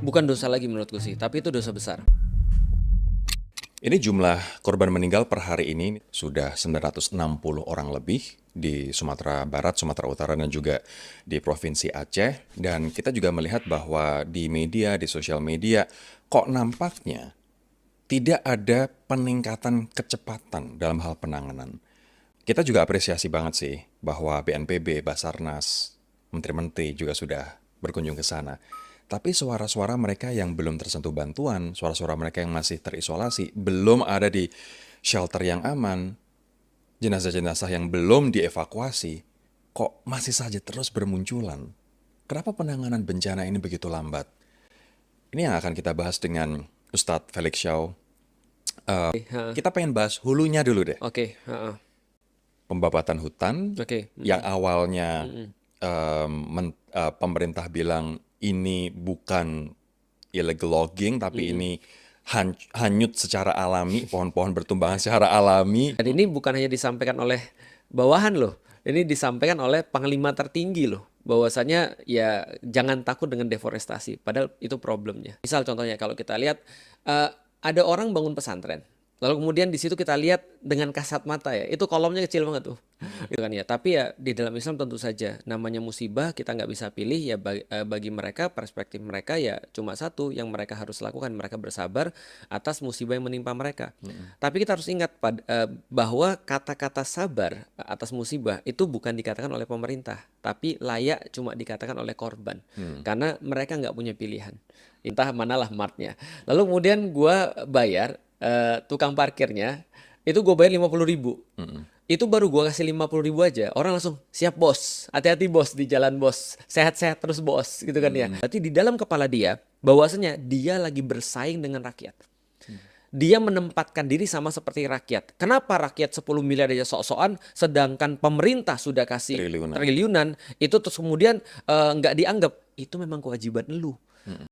Bukan dosa lagi menurutku sih, tapi itu dosa besar. Ini jumlah korban meninggal per hari ini sudah 960 orang lebih di Sumatera Barat, Sumatera Utara, dan juga di Provinsi Aceh. Dan kita juga melihat bahwa di media, di sosial media, kok nampaknya tidak ada peningkatan kecepatan dalam hal penanganan. Kita juga apresiasi banget sih bahwa BNPB, Basarnas, menteri-menteri juga sudah berkunjung ke sana. Tapi suara-suara mereka yang belum tersentuh bantuan, suara-suara mereka yang masih terisolasi, belum ada di shelter yang aman, jenazah-jenazah yang belum dievakuasi, kok masih saja terus bermunculan. Kenapa penanganan bencana ini begitu lambat? Ini yang akan kita bahas dengan Ustadz Felix Shaw. Ha, Kita pengen bahas hulunya dulu deh. Oke, Pembabatan hutan oke, yang awalnya mm-mm. pemerintah bilang ini bukan illegal logging, tapi ini hanyut secara alami, pohon-pohon bertumbangan secara alami. Dan ini bukan hanya disampaikan oleh bawahan loh, ini disampaikan oleh panglima tertinggi loh. Bahwasanya ya jangan takut dengan deforestasi, padahal itu problemnya. Misal contohnya kalau kita lihat ada orang bangun pesantren, lalu kemudian di situ kita lihat dengan kasat mata ya, itu kolomnya kecil banget tuh, gitu kan ya. Tapi ya di dalam Islam tentu saja namanya musibah kita nggak bisa pilih ya. Bagi mereka perspektif mereka ya cuma satu yang mereka harus lakukan, mereka bersabar atas musibah yang menimpa mereka. Tapi kita harus ingat bahwa kata-kata sabar atas musibah itu bukan dikatakan oleh pemerintah, tapi layak cuma dikatakan oleh korban. Karena mereka nggak punya pilihan. Entah manalah martnya. Lalu kemudian gua bayar tukang parkirnya, itu gue bayar 50.000. Itu baru gue kasih 50.000 aja, orang langsung siap bos, hati-hati bos di jalan bos, sehat-sehat terus bos, gitu kan ya. Berarti di dalam kepala dia bahwasanya dia lagi bersaing dengan rakyat. Dia menempatkan diri sama seperti rakyat. Kenapa rakyat 10 miliar aja sok-sokan, sedangkan pemerintah sudah kasih Triliunan. triliunan, itu terus kemudian nggak dianggap. Itu memang kewajiban lu.